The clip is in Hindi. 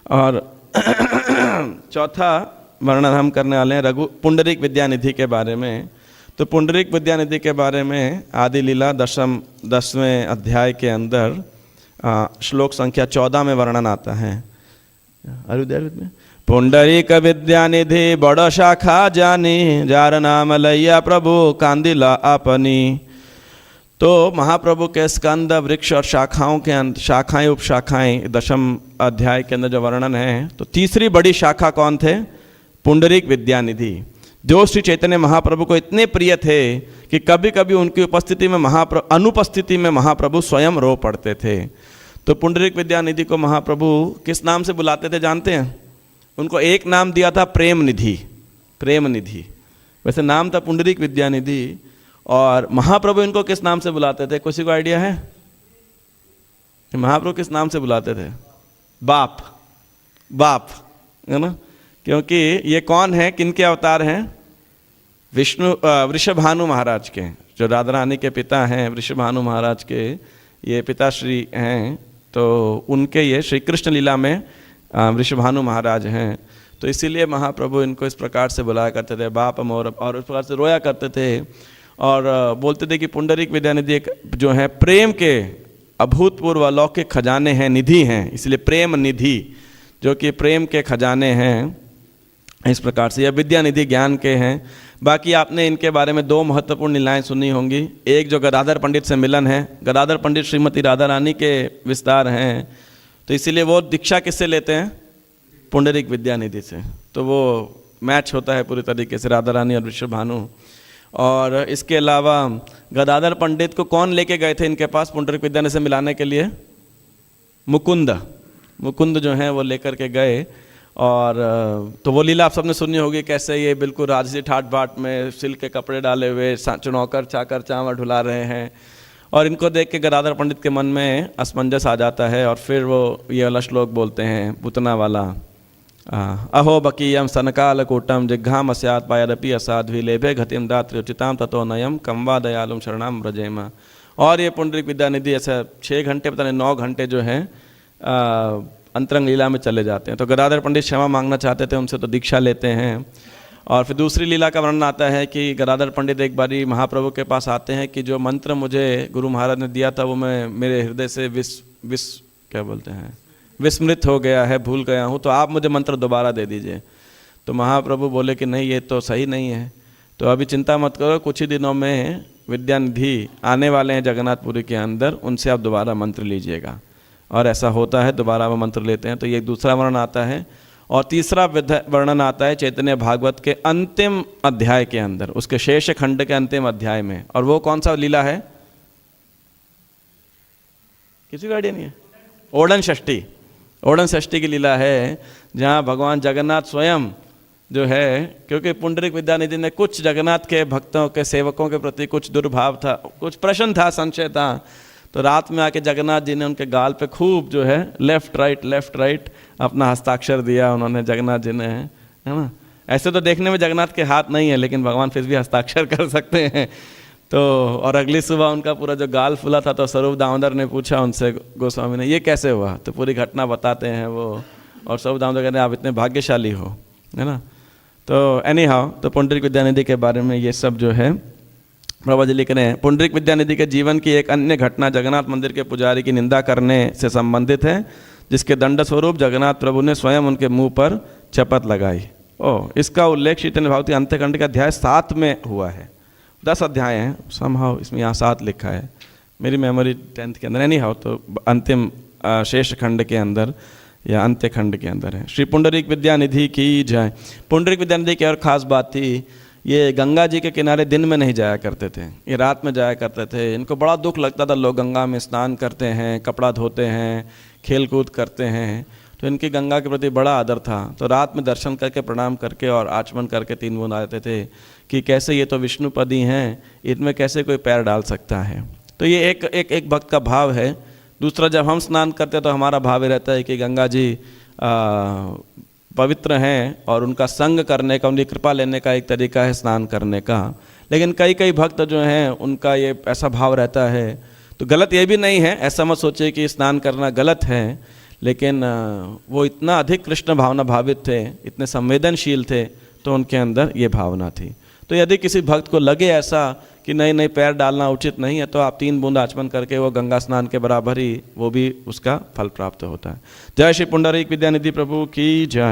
और चौथा वर्णन हम करने वाले हैं पुंडरीक विद्यानिधि के बारे में। तो पुंडरीक विद्यानिधि के बारे में आदि लीला 10वें अध्याय के अंदर श्लोक संख्या 14 में वर्णन आता है। पुंडरीक विद्यानिधि बड़ शाखा जानी, जार नाम लैया प्रभु कांदिला अपनी। तो महाप्रभु के स्कंद वृक्ष और शाखाएं उपशाखाएं 10वें अध्याय के अंदर जो वर्णन है, तो तीसरी बड़ी शाखा कौन थे? पुंडरीक विद्यानिधि, जो श्री चैतन्य महाप्रभु को इतने प्रिय थे कि कभी कभी उनकी उपस्थिति में अनुपस्थिति में महाप्रभु स्वयं रो पड़ते थे। तो पुंडरीक विद्यानिधि को महाप्रभु किस नाम से बुलाते थे जानते हैं? उनको एक नाम दिया था प्रेम निधि। प्रेम निधि वैसे नाम था पुंडरीक विद्यानिधि, और महाप्रभु इनको किस नाम से बुलाते थे? किसी को आइडिया है? महाप्रभु किस नाम से बुलाते थे? बाप। बाप है ना, क्योंकि ये कौन है, किनके अवतार हैं? वृषभानु महाराज के, जो राधा रानी के पिता हैं, वृषभानु महाराज के ये पिताश्री हैं। तो उनके ये श्री कृष्ण लीला में वृषभानु महाराज हैं। तो इसीलिए महाप्रभु इनको इस प्रकार से बुलाया करते थे, बाप मोर, और इस प्रकार से रोया करते थे और बोलते थे कि पुंडरीक विद्यानिधि एक जो है प्रेम के अभूतपूर्व अलौकिक खजाने हैं, निधि हैं, इसलिए प्रेम निधि, जो कि प्रेम के खजाने हैं। इस प्रकार से यह विद्यानिधि ज्ञान के हैं। बाकी आपने इनके बारे में 2 महत्वपूर्ण लीलाएं सुनी होंगी। एक जो गदाधर पंडित से मिलन है, गदाधर पंडित श्रीमती राधा रानी के विस्तार हैं, तो इसीलिए वो दीक्षा किससे लेते हैं? पुंडरीक विद्यानिधि से। तो वो मैच होता है पूरी तरीके से, राधा रानी और वृषभानु। और इसके अलावा गदाधर पंडित को कौन लेके गए थे इनके पास पुंडरीक विद्यानिधि से मिलाने के लिए? मुकुंद जो हैं वो लेकर के गए। और तो वो लीला आप सबने सुनी होगी, कैसे ये बिल्कुल राजसी ठाट बाट में सिल्क के कपड़े डाले हुए चुनौकर चाकर चावल ढुला रहे हैं, और इनको देख के गदाधर पंडित के मन में असमंजस आ जाता है, और फिर वो ये वाला श्लोक बोलते हैं पूतना वाला, अहो बकीयम सनकाल कूटम जिघ्घाम अस्यात् पायदपि असाध्वी लेभे घतिम दात्री उचिताम ततो नयम कम्वा दयालुम शरणाम व्रजेम। और ये पुंडरीक विद्यानिधि ऐसा 6 घंटे पता नहीं 9 घंटे जो है अंतरंग लीला में चले जाते हैं। तो गदाधर पंडित क्षमा मांगना चाहते थे उनसे, तो दीक्षा लेते हैं। और फिर दूसरी लीला का वर्णन आता है कि गदाधर पंडित एक बारी महाप्रभु के पास आते हैं कि जो मंत्र मुझे गुरु महाराज ने दिया था वो मैं मेरे हृदय से विस्मृत हो गया है, भूल गया हूँ, तो आप मुझे मंत्र दोबारा दे दीजिए। तो महाप्रभु बोले कि नहीं, ये तो सही नहीं है, तो अभी चिंता मत करो, कुछ ही दिनों में विद्यानिधि आने वाले हैं जगन्नाथपुरी के अंदर, उनसे आप दोबारा मंत्र लीजिएगा। और ऐसा होता है, दोबारा वो मंत्र लेते हैं। तो ये दूसरा वर्णन आता है। और तीसरा वर्णन आता है चैतन्य भागवत के अंतिम अध्याय के अंदर, उसके शेष खंड के अंतिम अध्याय में। और वो कौन सा लीला है? किसी को आइडिया नहीं है? ओड़न षष्ठी की लीला है, जहाँ भगवान जगन्नाथ स्वयं जो है, क्योंकि पुंडरीक विद्यानिधि ने कुछ जगन्नाथ के भक्तों के सेवकों के प्रति कुछ दुर्भाव था, कुछ प्रश्न था, संशय था। तो रात में आके जगन्नाथ जी ने उनके गाल पे खूब जो है लेफ्ट राइट अपना हस्ताक्षर दिया उन्होंने, जगन्नाथ जी ने, है ना। ऐसे तो देखने में जगन्नाथ के हाथ नहीं है, लेकिन भगवान फिर भी हस्ताक्षर कर सकते हैं। तो और अगली सुबह उनका पूरा जो गाल फूला था, तो स्वरूप दामोदर ने पूछा उनसे, गोस्वामी ने, ये कैसे हुआ? तो पूरी घटना बताते हैं वो, और स्वरूप दामोदर कहते हैं आप इतने भाग्यशाली हो, है ना। तो एनी हाउ, तो पुंडरीक विद्यानिधि के बारे में ये सब जो है प्रभा जी लिख रहे हैं। पुंडरीक विद्यानिधि के जीवन की एक अन्य घटना जगन्नाथ मंदिर के पुजारी की निंदा करने से संबंधित है, जिसके दंड स्वरूप जगन्नाथ प्रभु ने स्वयं उनके मुंह पर शपथ लगाई। इसका उल्लेख चैतन्य भागवत अंत्यखंड के अध्याय 7 में हुआ है। 10 अध्याय हैं समहाउ, इसमें यहाँ 7 लिखा है, मेरी मेमोरी 10th के अंदर। एनी हाउ, तो अंतिम शेष खंड के अंदर या अंत्य खंड के अंदर है। श्री पुंडरीक विद्यानिधि की जय। पुंडरीक विद्यानिधि की और ख़ास बात थी, ये गंगा जी के किनारे दिन में नहीं जाया करते थे, ये रात में जाया करते थे। इनको बड़ा दुख लगता था, लोग गंगा में स्नान करते हैं, कपड़ा धोते हैं, खेल कूद करते हैं, तो इनकी गंगा के प्रति बड़ा आदर था। तो रात में दर्शन करके, प्रणाम करके और आचमन करके 3 बूंद आते थे कि कैसे ये तो विष्णुपदी हैं, इनमें कैसे कोई पैर डाल सकता है। तो ये एक भक्त का भाव है। दूसरा, जब हम स्नान करते हैं तो हमारा भाव रहता है कि गंगा जी पवित्र हैं और उनका संग करने का, उनकी कृपा लेने का एक तरीका है स्नान करने का। लेकिन कई भक्त जो हैं उनका ये ऐसा भाव रहता है। तो गलत ये भी नहीं है, ऐसा मत सोचिए कि स्नान करना गलत है, लेकिन वो इतना अधिक कृष्ण भावना भावित थे, इतने संवेदनशील थे, तो उनके अंदर ये भावना थी। तो यदि किसी भक्त को लगे ऐसा कि नहीं नहीं पैर डालना उचित नहीं है, तो आप 3 बूंद आचमन करके वो गंगा स्नान के बराबर ही वो भी उसका फल प्राप्त होता है। जय श्री पुंडरीक विद्यानिधि प्रभु की जय।